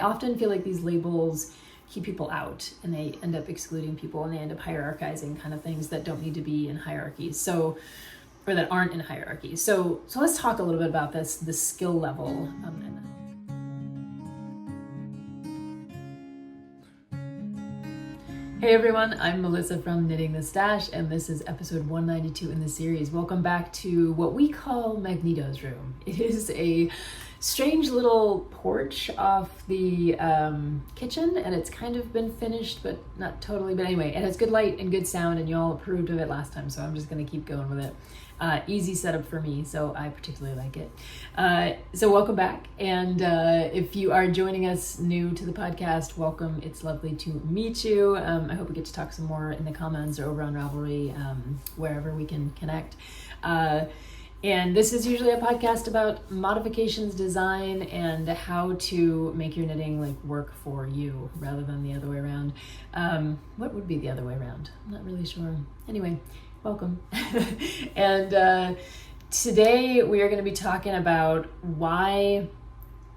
often feel like these labels keep people out, and they end up excluding people, and they end up hierarchizing kind of things that don't need to be in hierarchies. Or that aren't in hierarchy. So let's talk a little bit about the skill level. Hey everyone, I'm Melissa from Knitting the Stash, and this is episode 192 in the series. Welcome back to what we call Magneto's room. It is a strange little porch off the kitchen, and it's kind of been finished, but not totally. But anyway, it has good light and good sound, and you all approved of it last time, so I'm just gonna keep going with it. Easy setup for me, so I particularly like it. So welcome back, and if you are joining us new to the podcast, welcome. It's lovely to meet you. I hope we get to talk some more in the comments or over on Ravelry, wherever we can connect. And this is usually a podcast about modifications, design, and how to make your knitting like work for you rather than the other way around. What would be the other way around? I'm not really sure. Anyway, welcome. And today we are going to be talking about why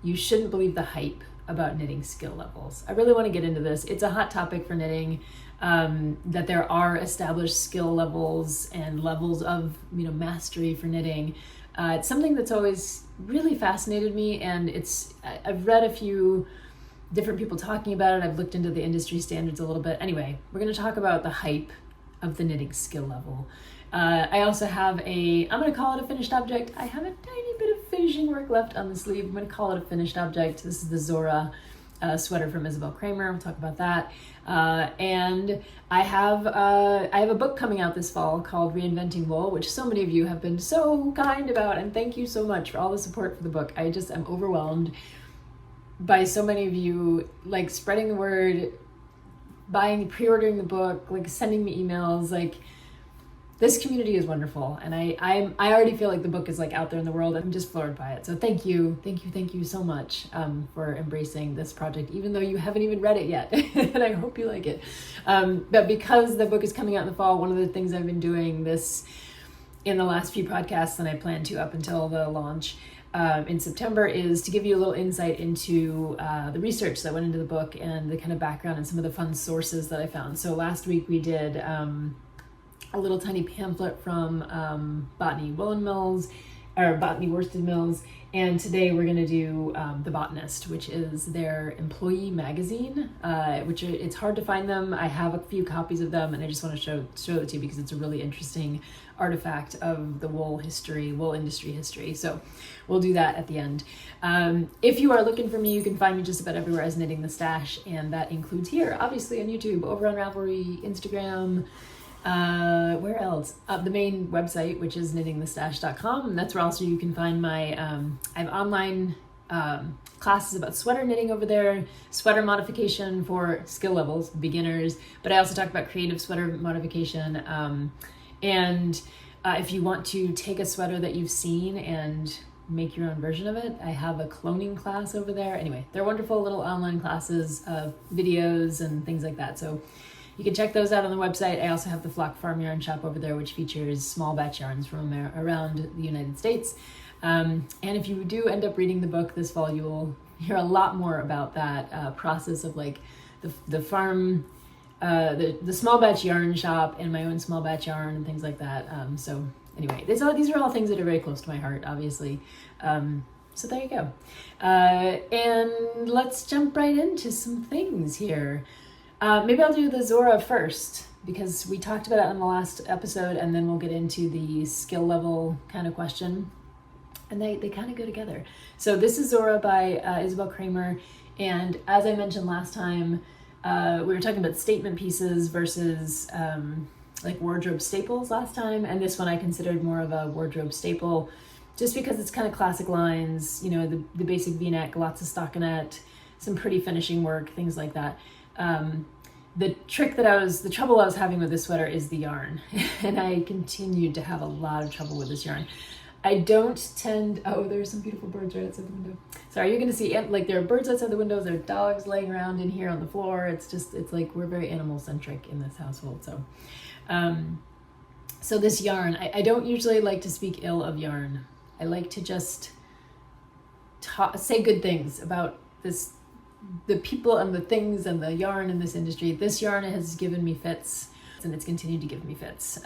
you shouldn't believe the hype about knitting skill levels. I really want to get into this. It's a hot topic for knitting, that there are established skill levels and levels of mastery for knitting. It's something that's always really fascinated me, and I've read a few different people talking about it. I've looked into the industry standards a little bit. Anyway, we're going to talk about the hype of the knitting skill level. I also have I'm going to call it a finished object. I have a tiny bit of finishing work left on the sleeve. I'm going to call it a finished object. This is the Zora sweater from Isabell Kraemer. We'll talk about that. And I have a book coming out this fall called Reinventing Wool, which so many of you have been so kind about, and thank you so much for all the support for the book. I just am overwhelmed by so many of you like spreading the word, pre-ordering the book, like sending me emails. Like, this community is wonderful, and I already feel like the book is like out there in the world. I'm just floored by it. So thank you so much for embracing this project, even though you haven't even read it yet. And I hope you like it. But because the book is coming out in the fall, one of the things I've been doing this in the last few podcasts, and I plan to up until the launch in September, is to give you a little insight into the research that went into the book and the kind of background and some of the fun sources that I found. So last week we did a little tiny pamphlet from Botany Woolen Mills, or Botany Worsted Mills, and today we're going to do The Botanist, which is their employee magazine, which it's hard to find them. I have a few copies of them, and I just want to show it to you because it's a really interesting artifact of the wool industry history. So we'll do that at the end. If you are looking for me, you can find me just about everywhere as Knitting the Stash, and that includes here, obviously on YouTube, over on Ravelry, Instagram, where else? The main website, which is knittingthestash.com, and that's where also you can find my, I have online classes about sweater knitting over there, sweater modification for skill levels, beginners, but I also talk about creative sweater modification, and if you want to take a sweater that you've seen and make your own version of it, I have a cloning class over there. Anyway, they're wonderful little online classes, videos and things like that. So you can check those out on the website. I also have the Flock Farm Yarn Shop over there, which features small batch yarns from around the United States. And if you do end up reading the book this fall, you will hear a lot more about that process of like the farm, the small batch yarn shop and my own small batch yarn and things like that. So anyway, these are all things that are very close to my heart, obviously. So there you go. And let's jump right into some things here. Maybe I'll do the Zora first because we talked about it on the last episode, and then we'll get into the skill level kind of question. And they kind of go together. So this is Zora by Isabell Kraemer. And as I mentioned last time, we were talking about statement pieces versus like wardrobe staples last time. And this one I considered more of a wardrobe staple just because it's kind of classic lines, the basic V-neck, lots of stockinette, some pretty finishing work, things like that. The trouble I was having with this sweater is the yarn, and I continued to have a lot of trouble with this yarn. I don't tend, there's some beautiful birds right outside the window. Sorry, you're going to see, like, there are birds outside the windows, there are dogs laying around in here on the floor. It's like, we're very animal centric in this household. So this yarn, I don't usually like to speak ill of yarn. I like to just say good things about this the people and the things and the yarn in this industry. This yarn has given me fits, and it's continued to give me fits.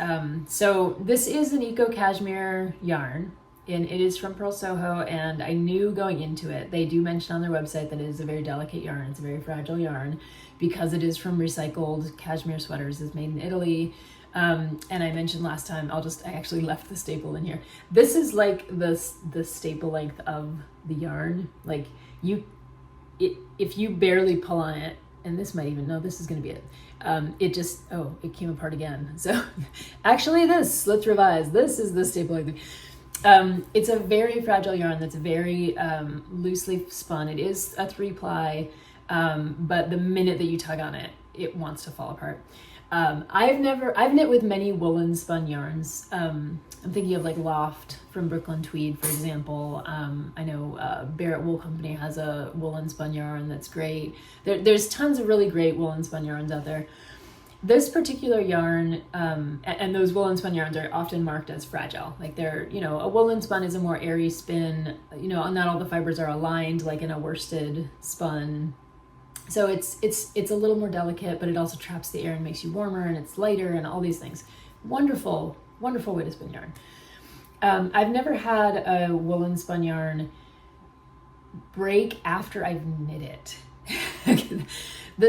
So this is an eco cashmere yarn, and it is from Pearl Soho, and I knew going into it, they do mention on their website that it is a very delicate yarn. It's a very fragile yarn because it is from recycled cashmere sweaters. It's made in Italy. And I mentioned last time, I actually left the staple in here. This is like the staple length of the yarn. Like if you barely pull on it, and this might even, no, this is going to be it. It came apart again. So actually let's revise. This is the staple length. It's a very fragile yarn that's very loosely spun. It is a 3-ply, but the minute that you tug on it, it wants to fall apart. I've knit with many woolen spun yarns. I'm thinking of like Loft from Brooklyn Tweed, for example. I know Barrett Wool Company has a woolen spun yarn that's great. There's tons of really great woolen spun yarns out there. This particular yarn, and those woolen spun yarns are often marked as fragile. Like they're, a woolen spun is a more airy spin, not all the fibers are aligned like in a worsted spun. So it's a little more delicate, but it also traps the air and makes you warmer, and it's lighter and all these things. Wonderful, wonderful way to spin yarn. I've never had a woolen spun yarn break after I've knit it.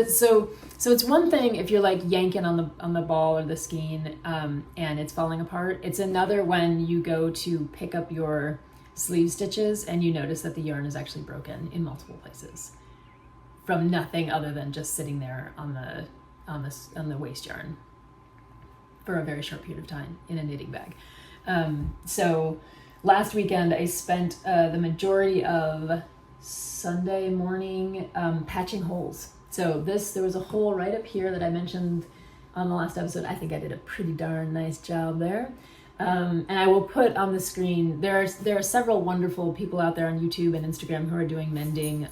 So it's one thing if you're like yanking on the ball or the skein and it's falling apart. It's another when you go to pick up your sleeve stitches and you notice that the yarn is actually broken in multiple places from nothing other than just sitting there on the waste yarn for a very short period of time in a knitting bag. So last weekend I spent the majority of Sunday morning patching holes. So there was a hole right up here that I mentioned on the last episode. I think I did a pretty darn nice job there. And I will put on the screen, there are several wonderful people out there on YouTube and Instagram who are doing mending,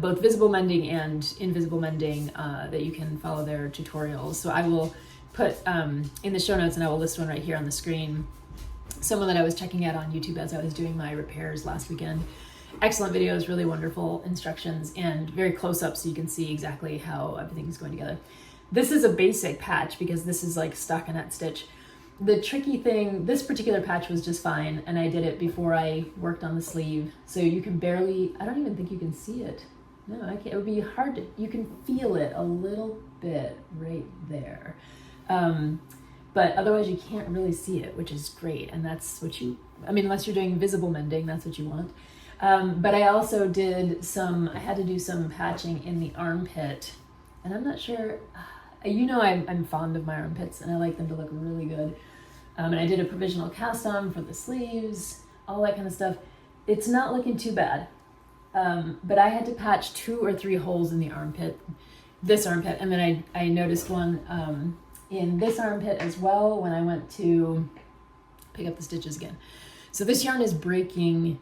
both visible mending and invisible mending, that you can follow their tutorials. So I will put in the show notes, and I will list one right here on the screen, someone that I was checking out on YouTube as I was doing my repairs last weekend. Excellent videos, really wonderful instructions, and very close up so you can see exactly how everything's going together. This is a basic patch because this is like stockinette stitch. The tricky thing, this particular patch was just fine, and I did it before I worked on the sleeve, so you can barely, I don't even think you can see it. No, I can't. It would be hard to, you can feel it a little bit right there. But otherwise you can't really see it, which is great, and that's what unless you're doing visible mending, that's what you want. But I also I had to do some patching in the armpit, and I'm not sure, I'm fond of my armpits and I like them to look really good. And I did a provisional cast on for the sleeves, all that kind of stuff. It's not looking too bad. But I had to patch 2 or 3 holes in the armpit, this armpit, and then I noticed one in this armpit as well when I went to pick up the stitches again. So this yarn is breaking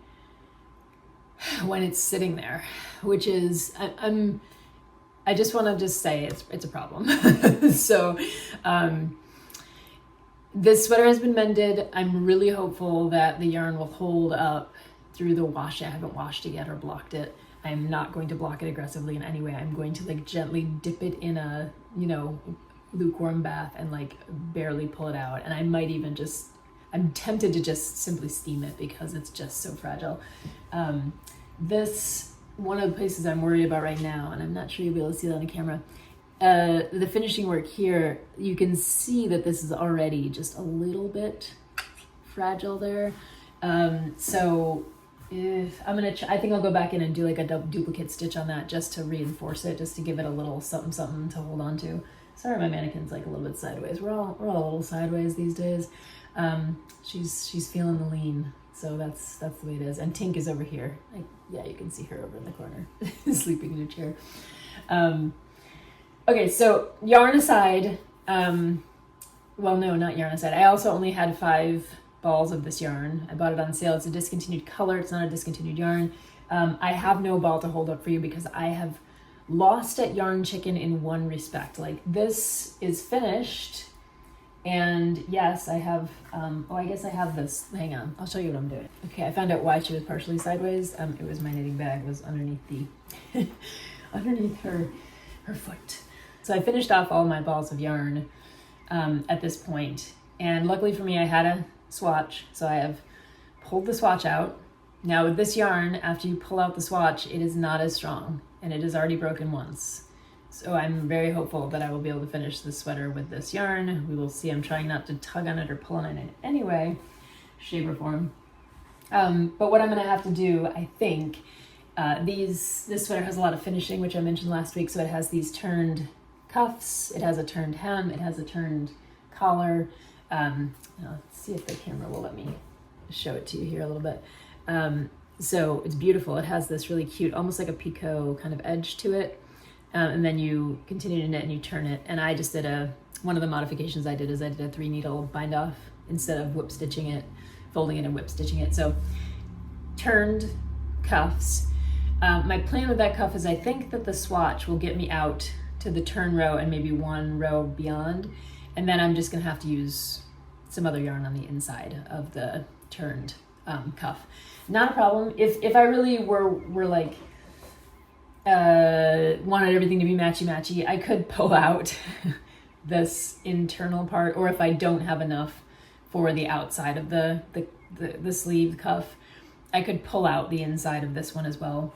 when it's sitting there, which is, I just want to say it's a problem. So this sweater has been mended. I'm really hopeful that the yarn will hold up through the wash. I haven't washed it yet or blocked it. I'm not going to block it aggressively in any way. I'm going to like gently dip it in a, lukewarm bath and like barely pull it out. And I might even I'm tempted to just simply steam it because it's just so fragile. This, one of the places I'm worried about right now, and I'm not sure you'll be able to see that on the camera, the finishing work here, you can see that this is already just a little bit fragile there. So if I think I'll go back in and do like a duplicate stitch on that just to reinforce it, just to give it a little something to hold on to. Sorry, my mannequin's like a little bit sideways. We're all a little sideways these days. She's feeling the lean, so that's the way it is. And Tink is over here. Yeah, you can see her over in the corner, sleeping in a chair. Okay, so yarn aside, well, no, not yarn aside. I also only had 5 balls of this yarn. I bought it on sale. It's a discontinued color. It's not a discontinued yarn. I have no ball to hold up for you because I have lost at Yarn Chicken in one respect. Like, this is finished And yes, I have, I guess I have this, hang on, I'll show you what I'm doing. Okay, I found out why she was partially sideways. It was my knitting bag was underneath underneath her foot. So I finished off all my balls of yarn at this point. And luckily for me, I had a swatch. So I have pulled the swatch out. Now with this yarn, after you pull out the swatch, it is not as strong and it is already broken once. So I'm very hopeful that I will be able to finish this sweater with this yarn. We will see. I'm trying not to tug on it or pull on it in any way, shape or form. But what I'm gonna have to do, I think, this sweater has a lot of finishing, which I mentioned last week. So it has these turned cuffs, it has a turned hem, it has a turned collar. Let's see if the camera will let me show it to you here a little bit. So it's beautiful. It has this really cute, almost like a picot kind of edge to it. And then you continue to knit and you turn it. And I just did one of the modifications I did is I did a 3 needle bind off instead of whip stitching it, folding it and whip stitching it. So turned cuffs. My plan with that cuff is I think that the swatch will get me out to the turn row and maybe 1 row beyond. And then I'm just gonna have to use some other yarn on the inside of the turned cuff. Not a problem. If I really were like, wanted everything to be matchy-matchy, I could pull out this internal part, or if I don't have enough for the outside of the sleeve cuff, I could pull out the inside of this one as well.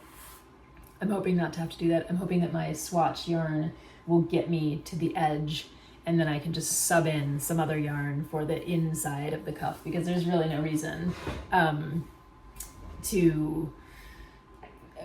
I'm hoping not to have to do that. I'm hoping that my swatch yarn will get me to the edge and then I can just sub in some other yarn for the inside of the cuff, because there's really no reason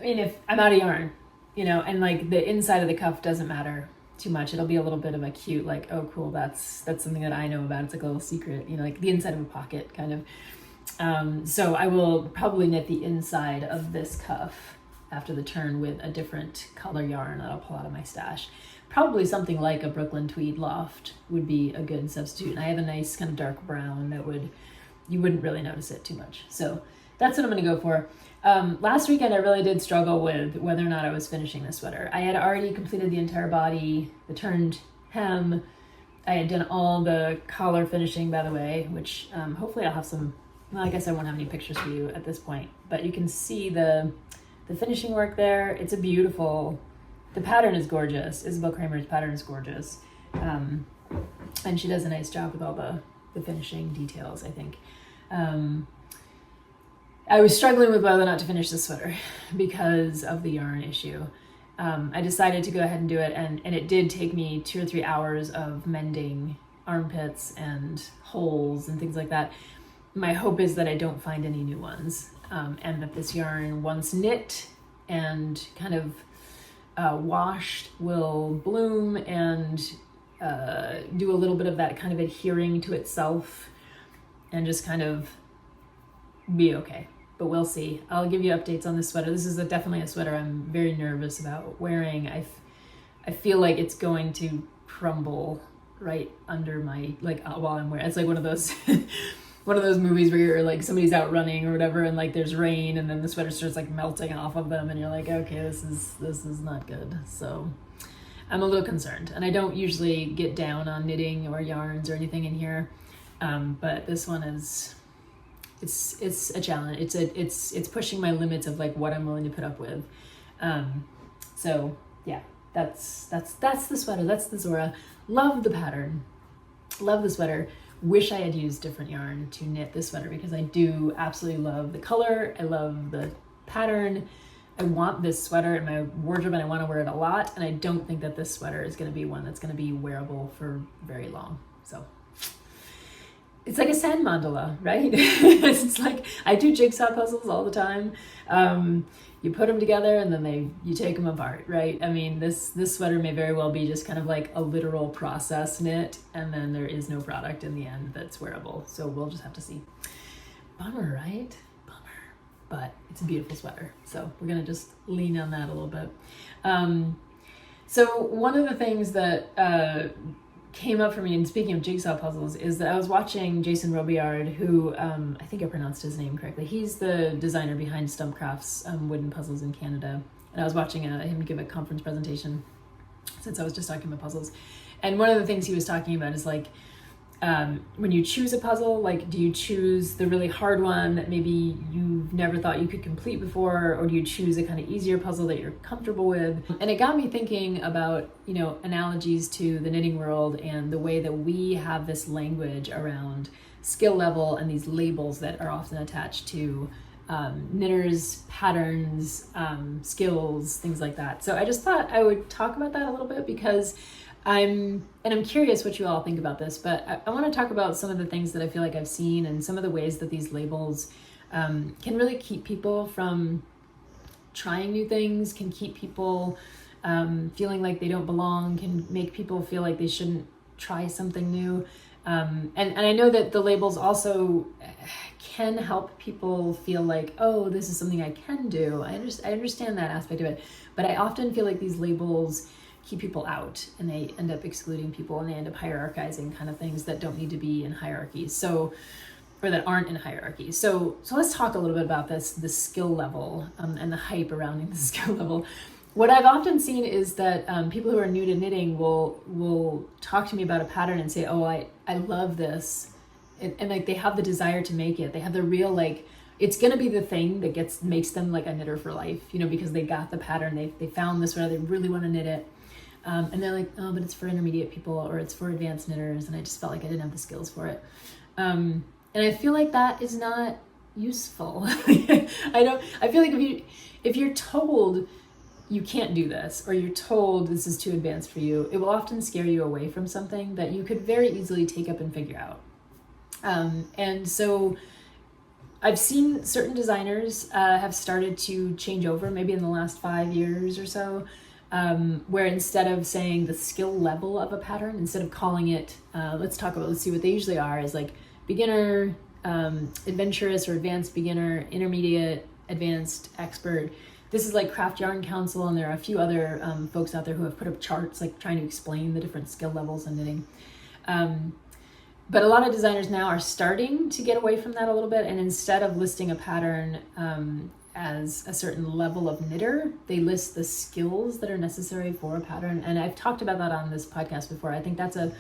if I'm out of yarn, and like the inside of the cuff doesn't matter too much. It'll be a little bit of a cute, like, oh cool, that's something that I know about. It's like a little secret, like the inside of a pocket kind of. So I will probably knit the inside of this cuff after the turn with a different color yarn that I'll pull out of my stash. Probably something like a Brooklyn Tweed Loft would be a good substitute. And I have a nice kind of dark brown that you wouldn't really notice it too much. So that's what I'm gonna go for. Last weekend I really did struggle with whether or not I was finishing this sweater. I had already completed the entire body, the turned hem. I had done all the collar finishing, by the way, which hopefully I'll have some, well, I guess I won't have any pictures for you at this point, but you can see the finishing work there. It's a beautiful, the pattern is gorgeous. Isabell Kraemer's pattern is gorgeous. And she does a nice job with all the finishing details, I think. I was struggling with whether or not to finish this sweater because of the yarn issue. I decided to go ahead and do it, and it did take me 2 or 3 hours of mending armpits and holes and things like that. My hope is that I don't find any new ones, and that this yarn, once knit and kind of washed, will bloom and do a little bit of that kind of adhering to itself and just kind of be okay. But we'll see. I'll give you updates on this sweater. This is definitely a sweater I'm very nervous about wearing. I feel like it's going to crumble right under my, like, while I'm wearing. It's like one of those one of those movies where you're like, somebody's out running or whatever, and like there's rain and then the sweater starts like melting off of them and you're like, okay, this is not good. So I'm a little concerned, and I don't usually get down on knitting or yarns or anything in here, but this one is, it's a challenge. It's pushing my limits of like what I'm willing to put up with. So yeah, that's the sweater. That's the Zora. Love the pattern. Love the sweater. Wish I had used different yarn to knit this sweater, because I do absolutely love the color. I love the pattern. I want this sweater in my wardrobe and I want to wear it a lot. And I don't think that this sweater is going to be one that's going to be wearable for very long. So it's like a sand mandala, right? It's like, I do jigsaw puzzles all the time. You put them together and then you take them apart, right? I mean, this sweater may very well be just kind of like a literal process knit, and then there is no product in the end that's wearable. So we'll just have to see. Bummer, right? Bummer. But it's a beautiful sweater. So we're gonna just lean on that a little bit. So one of the things that came up for me, and speaking of jigsaw puzzles, is that I was watching Jason Robillard, who I think I pronounced his name correctly. He's the designer behind Stumpcraft's wooden puzzles in Canada. And I was watching him give a conference presentation, since I was just talking about puzzles. And one of the things he was talking about is like, when you choose a puzzle, like, do you choose the really hard one that maybe you've never thought you could complete before, or do you choose a kind of easier puzzle that you're comfortable with? And it got me thinking about, you know, analogies to the knitting world and the way that we have this language around skill level and these labels that are often attached to knitters, patterns, skills, things like that. So I just thought I would talk about that a little bit, because I'm curious what you all think about this, but I want to talk about some of the things that I feel like I've seen and some of the ways that these labels can really keep people from trying new things, can keep people feeling like they don't belong, can make people feel like they shouldn't try something new. And I know that the labels also can help people feel like, oh, this is something I can do. I understand that aspect of it, but I often feel like these labels keep people out, and they end up excluding people, and they end up hierarchizing kind of things that don't need to be in hierarchies. So, or that aren't in hierarchy. So let's talk a little bit about the skill level and the hype around the skill level. What I've often seen is that people who are new to knitting will talk to me about a pattern and say, oh, I love this. And like, they have the desire to make it. They have the real, like, it's going to be the thing that makes them like a knitter for life, you know, because they got the pattern, they found this, or they really want to knit it. And they're like, oh, but it's for intermediate people, or it's for advanced knitters. And I just felt like I didn't have the skills for it. And I feel like that is not useful. I feel like if you're told you can't do this, or you're told this is too advanced for you, it will often scare you away from something that you could very easily take up and figure out. And so I've seen certain designers have started to change over, maybe in the last 5 years or so, where instead of saying the skill level of a pattern, instead of calling it, let's see what they usually are, is like beginner, adventurous or advanced beginner, intermediate, advanced, expert. This is like Craft Yarn Council, and there are a few other folks out there who have put up charts like trying to explain the different skill levels in knitting. But a lot of designers now are starting to get away from that a little bit, and instead of listing a pattern as a certain level of knitter, they list the skills that are necessary for a pattern. And I've talked about that on this podcast before. I think that's a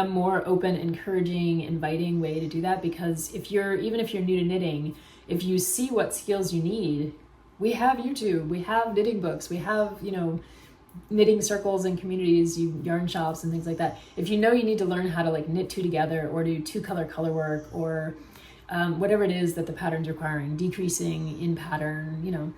more open, encouraging, inviting way to do that, because even if you're new to knitting, if you see what skills you need, we have YouTube, we have knitting books, we have, you know, knitting circles and communities, yarn shops and things like that. If you know you need to learn how to like knit two together, or do color work, or whatever it is that the pattern's requiring, decreasing in pattern, you know,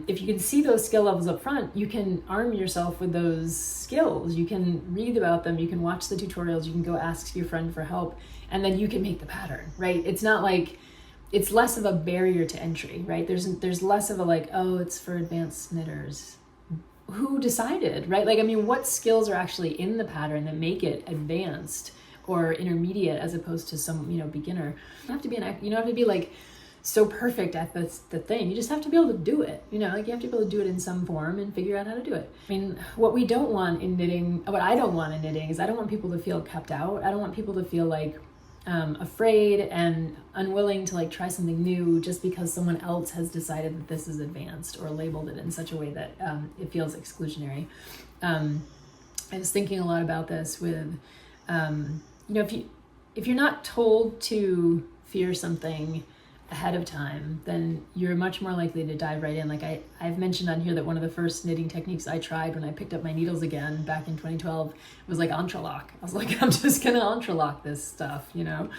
if you can see those skill levels up front, you can arm yourself with those skills. You can read about them, you can watch the tutorials, you can go ask your friend for help, and then you can make the pattern, right? It's not like, it's less of a barrier to entry, right? There's less of a like, oh, it's for advanced knitters. Who decided, right? Like, I mean, what skills are actually in the pattern that make it advanced or intermediate as opposed to some, you know, beginner? You don't have to be like so perfect at the thing. You just have to be able to do it. You know, like, you have to be able to do it in some form and figure out how to do it. I mean, what I don't want in knitting is I don't want people to feel kept out. I don't want people to feel like afraid and unwilling to like try something new just because someone else has decided that this is advanced, or labeled it in such a way that it feels exclusionary. I was thinking a lot about this with, you know, if you're not told to fear something ahead of time, then you're much more likely to dive right in. Like I've mentioned on here that one of the first knitting techniques I tried when I picked up my needles again back in 2012 was like entrelock. I was like, I'm just gonna entrelock this stuff, you know?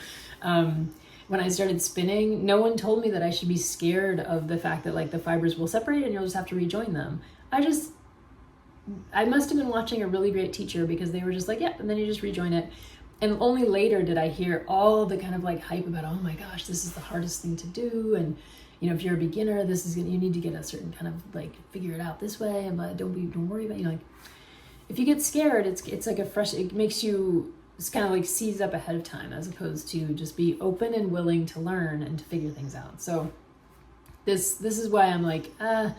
When I started spinning, no one told me that I should be scared of the fact that like the fibers will separate and you'll just have to rejoin them. I must have been watching a really great teacher, because they were just like, yeah, and then you just rejoin it. And only later did I hear all the kind of like hype about, oh my gosh, this is the hardest thing to do. And, you know, if you're a beginner, you need to get a certain kind of like, figure it out this way. But don't worry about, you know, like, if you get scared, it's like it makes you, it's kind of like seize up ahead of time, as opposed to just be open and willing to learn and to figure things out. So this is why I'm like, I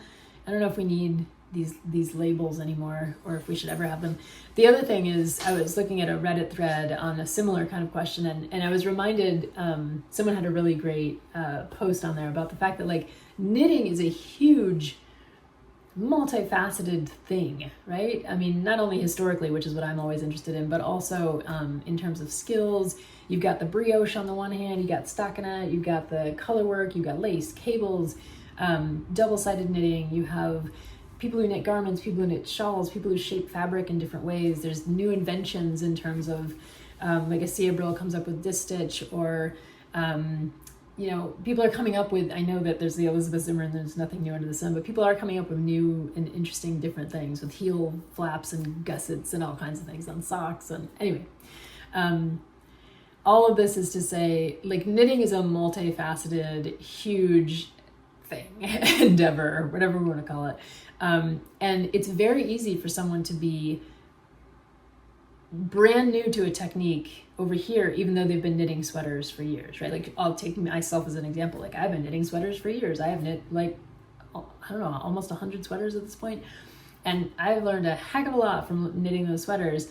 don't know if we need these labels anymore, or if we should ever have them. The other thing is, I was looking at a Reddit thread on a similar kind of question, and I was reminded, someone had a really great post on there about the fact that like knitting is a huge multifaceted thing, right? I mean, not only historically, which is what I'm always interested in, but also in terms of skills. You've got the brioche on the one hand, you got stockinette, you've got the color work, you've got lace, cables, double-sided knitting. You have people who knit garments, people who knit shawls, people who shape fabric in different ways. There's new inventions in terms of like a Isabell comes up with disc stitch, or you know, people are coming up with, I know that there's the Elizabeth Zimmer and there's nothing new under the sun, but people are coming up with new and interesting different things with heel flaps and gussets and all kinds of things on socks. And anyway, all of this is to say, like, knitting is a multifaceted, huge thing, endeavor, whatever we want to call it. And it's very easy for someone to be brand new to a technique over here, even though they've been knitting sweaters for years, right? Like, I'll take myself as an example. Like, I've been knitting sweaters for years. I have knit, like, I don't know, almost 100 sweaters at this point. And I've learned a heck of a lot from knitting those sweaters.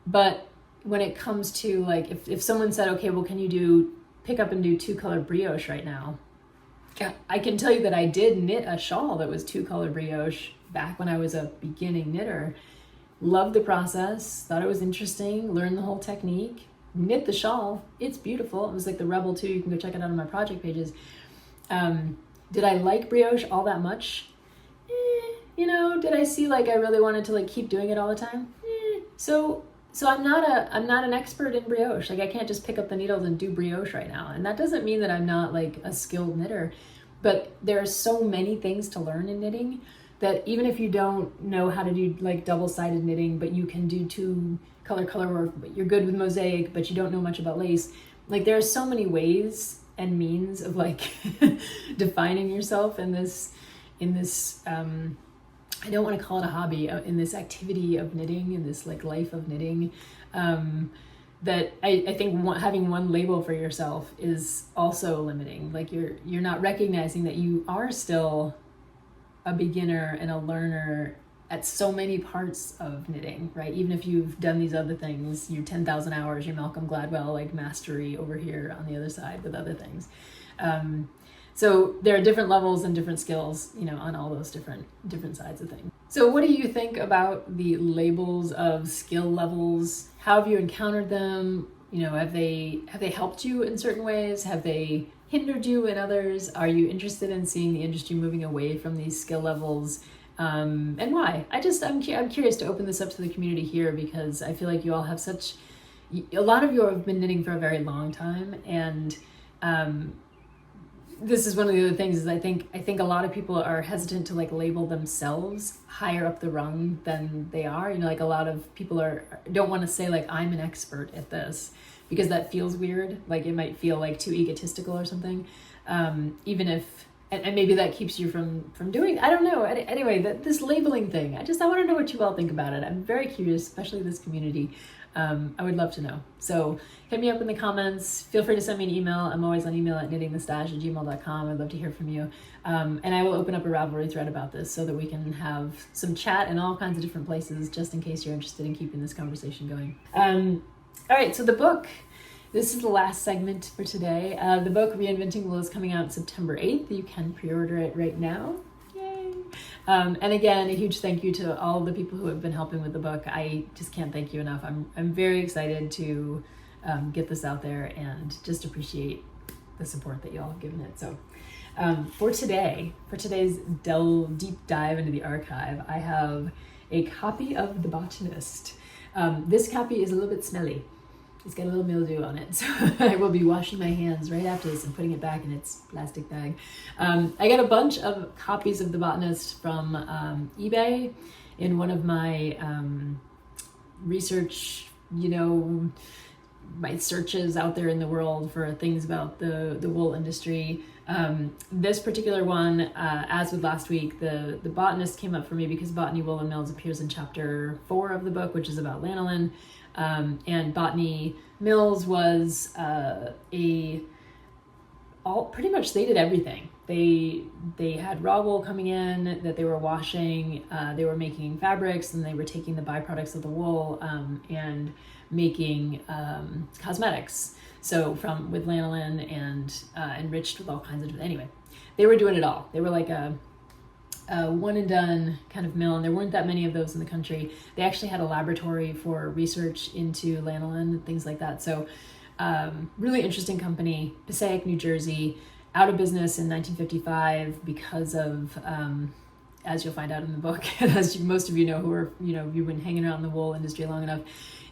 But when it comes to, like, if someone said, okay, well, can you pick up and do 2-color brioche right now? I can tell you that I did knit a shawl that was 2-color brioche back when I was a beginning knitter. Loved the process, thought it was interesting, learned the whole technique, knit the shawl. It's beautiful. It was like the Rebel 2. You can go check it out on my project pages. Did I like brioche all that much? You know, did I see like I really wanted to like keep doing it all the time? So I'm not an expert in brioche. Like, I can't just pick up the needles and do brioche right now. And that doesn't mean that I'm not like a skilled knitter, but there are so many things to learn in knitting that even if you don't know how to do like double-sided knitting, but you can do 2-color work, but you're good with mosaic, but you don't know much about lace. Like, there are so many ways and means of like defining yourself in this I don't want to call it a hobby, in this activity of knitting, in this like life of knitting, that I think having one label for yourself is also limiting. Like, you're not recognizing that you are still a beginner and a learner at so many parts of knitting, right? Even if you've done these other things, your 10,000 hours, your Malcolm Gladwell like mastery over here on the other side with other things. So there are different levels and different skills, you know, on all those different sides of things. So what do you think about the labels of skill levels? How have you encountered them? You know, have they helped you in certain ways? Have they hindered you in others? Are you interested in seeing the industry moving away from these skill levels? And why? I'm curious to open this up to the community here, because I feel like you all have a lot of you have been knitting for a very long time, and this is one of the other things is I think a lot of people are hesitant to like label themselves higher up the rung than they are. You know, like a lot of people don't want to say like, I'm an expert at this, because that feels weird. Like, it might feel like too egotistical or something. Even if, and maybe that keeps you from doing, I don't know. Anyway, this labeling thing, I want to know what you all think about it. I'm very curious, especially this community. I would love to know. So hit me up in the comments. Feel free to send me an email. I'm always on email at knittingthestash@gmail.com. I'd love to hear from you. And I will open up a Ravelry thread about this so that we can have some chat in all kinds of different places, just in case you're interested in keeping this conversation going. All right, so the book, this is the last segment for today. The book Reinventing Wool is coming out September 8th. You can pre-order it right now. Yay! And again, a huge thank you to all the people who have been helping with the book. I just can't thank you enough. I'm very excited to get this out there and just appreciate the support that you all have given it. So for today's deep dive into the archive, I have a copy of The Botanist. This copy is a little bit smelly. It's got a little mildew on it, so I will be washing my hands right after this and putting it back in its plastic bag. I got a bunch of copies of The Botanist from eBay in one of my research, my searches out there in the world for things about the wool industry. This particular one, as with last week, the Botanist came up for me because Botany Wool and Mills appears in chapter 4 of the book, which is about lanolin. And Botany Mills was pretty much they did everything. They had raw wool coming in that they were washing, they were making fabrics, and they were taking the byproducts of the wool and making cosmetics. So with lanolin and enriched with all kinds of, anyway, they were doing it all. They were like one and done kind of mill, and there weren't that many of those in the country. They actually had a laboratory for research into lanolin and things like that. So really interesting company, Passaic, New Jersey, out of business in 1955 because of, as you'll find out in the book, as most of you know who are, you've been hanging around the wool industry long enough,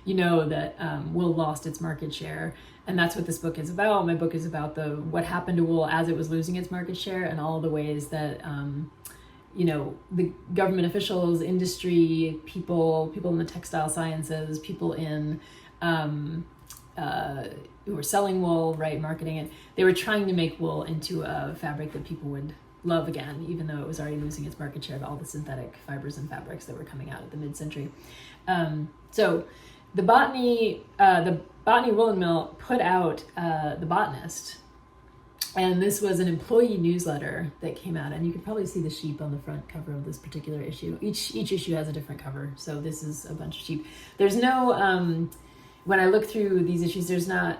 you know that wool lost its market share. And that's what this book is about. My book is about what happened to wool as it was losing its market share, and all the ways that, the government officials, industry, people in the textile sciences, people in who were selling wool, right, marketing it, they were trying to make wool into a fabric that people would love again, even though it was already losing its market share to all the synthetic fibers and fabrics that were coming out at the mid-century. So the Botany Woolen Mill put out The Botanist, and this was an employee newsletter that came out, and you could probably see the sheep on the front cover of this particular issue. Each issue has a different cover, so this is a bunch of sheep. There's no, when I look through these issues, there's not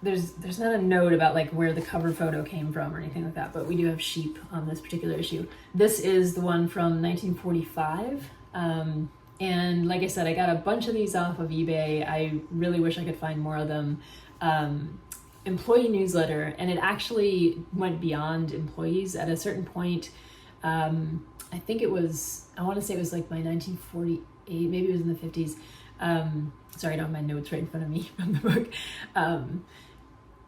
there's not a note about like where the cover photo came from or anything like that, but we do have sheep on this particular issue. This is the one from 1945. And like I said, I got a bunch of these off of eBay. I really wish I could find more of them. Employee newsletter, and it actually went beyond employees at a certain point. I think it was, I want to say it was like by 1948, maybe it was in the 50s. Sorry, I don't have my notes right in front of me from the book.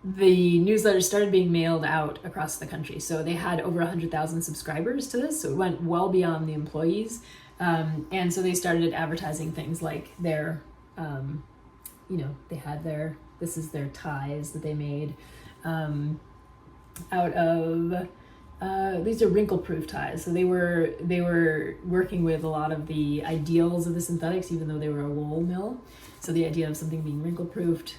The newsletter started being mailed out across the country. So they had over 100,000 subscribers to this. So it went well beyond the employees. And so they started advertising things like their, they had this is their ties that they made out of, these are wrinkle-proof ties. So they were working with a lot of the ideals of the synthetics, even though they were a wool mill. So the idea of something being wrinkle-proofed.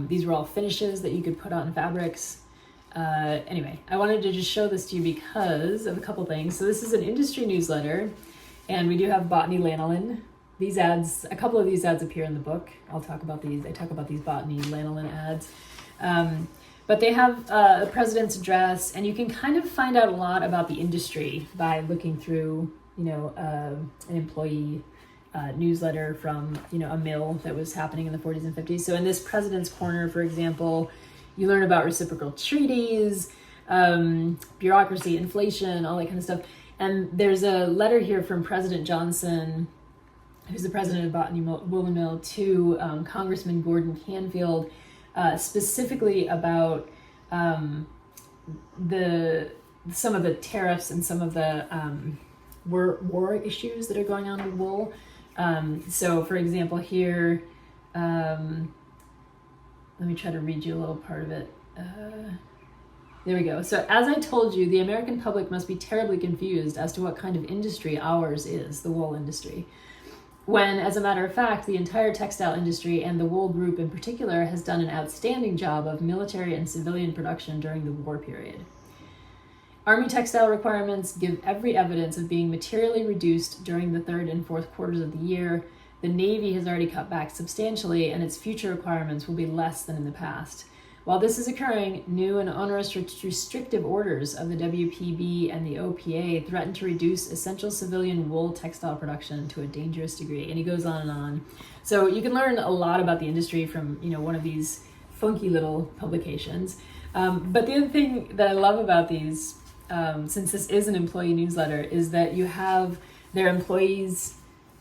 These were all finishes that you could put on fabrics. Anyway, I wanted to just show this to you because of a couple things. So this is an industry newsletter, and we do have Botany Lanolin. These ads, a couple of these ads appear in the book. I'll talk about these. I talk about these Botany Lanolin ads. But they have the president's address, and you can kind of find out a lot about the industry by looking through, an employee newsletter from, a mill that was happening in the 40s and 50s. So in this president's corner, for example, you learn about reciprocal treaties, bureaucracy, inflation, all that kind of stuff. And there's a letter here from President Johnson, who's the president of Botany Woolen Mill, to Congressman Gordon Canfield, specifically about some of the tariffs and some of the war issues that are going on with wool. So for example here, let me try to read you a little part of it. There we go. So as I told you, the American public must be terribly confused as to what kind of industry ours is, the wool industry. When, as a matter of fact, the entire textile industry, and the wool group in particular, has done an outstanding job of military and civilian production during the war period. Army textile requirements give every evidence of being materially reduced during the third and fourth quarters of the year. The Navy has already cut back substantially, and its future requirements will be less than in the past. While this is occurring, new and onerous restrictive orders of the WPB and the OPA threaten to reduce essential civilian wool textile production to a dangerous degree. And he goes on and on. So you can learn a lot about the industry from, one of these funky little publications. But the other thing that I love about these, since this is an employee newsletter, is that you have their employees,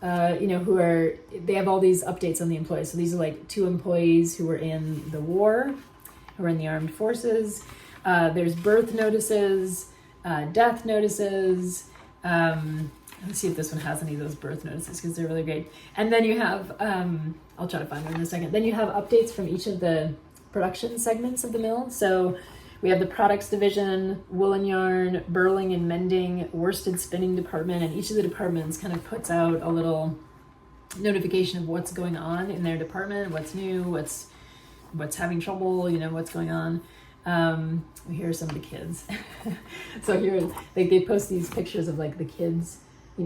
they have all these updates on the employees. So these are like 2 employees who were in the war, who are in the armed forces. There's birth notices, death notices. Let's see if this one has any of those birth notices, because they're really great. And then you have, I'll try to find them in a second. Then you have updates from each of the production segments of the mill. So we have the products division, woolen yarn, burling and mending, worsted spinning department, and each of the departments kind of puts out a little notification of what's going on in their department, what's new, what's having trouble, what's going on. Here are some of the kids. So here, they post these pictures of like the kids,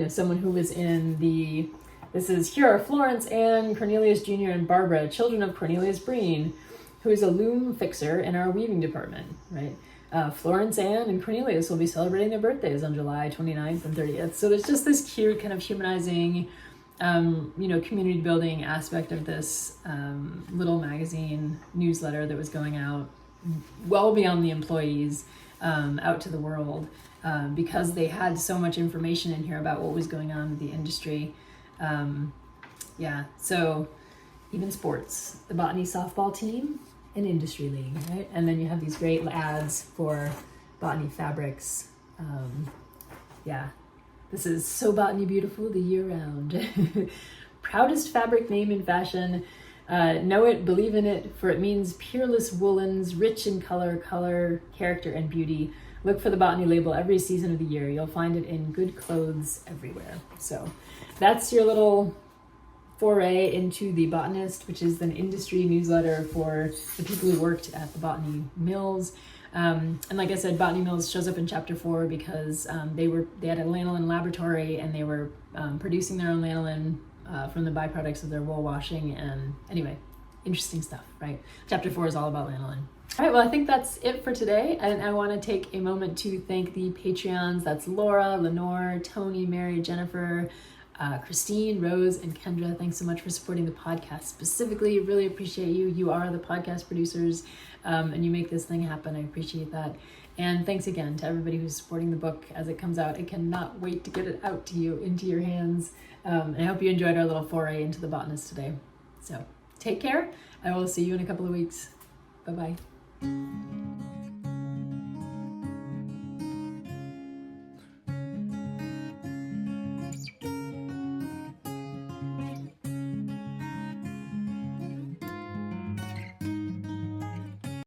someone who was in here are Florence, Ann, Cornelius Jr., and Barbara, children of Cornelius Breen, who is a loom fixer in our weaving department, right? Florence Ann and Cornelius will be celebrating their birthdays on July 29th and 30th. So there's just this cute kind of humanizing, community building aspect of this little magazine newsletter that was going out well beyond the employees out to the world because they had so much information in here about what was going on with the industry. So even sports, the botany softball team, an industry league, right? And then you have these great ads for botany fabrics. This is So Botany Beautiful the year round. Proudest fabric name in fashion. Know it, believe in it, for it means peerless woolens, rich in color, character, and beauty. Look for the botany label every season of the year. You'll find it in good clothes everywhere. So that's your little foray into The Botanist, which is an industry newsletter for the people who worked at the botany mills. And like I said, Botany Mills shows up in chapter 4 because they had a lanolin laboratory and they were producing their own lanolin from the byproducts of their wool washing. And anyway, interesting stuff, right? Chapter 4 is all about lanolin. All right, well, I think that's it for today. And I want to take a moment to thank the Patreons. That's Laura, Lenore, Tony, Mary, Jennifer, Christine, Rose, and Kendra. Thanks so much for supporting the podcast specifically. Really appreciate you. You are the podcast producers, and you make this thing happen. I appreciate that. And thanks again to everybody who's supporting the book as it comes out. I cannot wait to get it out to you, into your hands. And I hope you enjoyed our little foray into The Botanist today. So take care. I will see you in a couple of weeks. Bye-bye.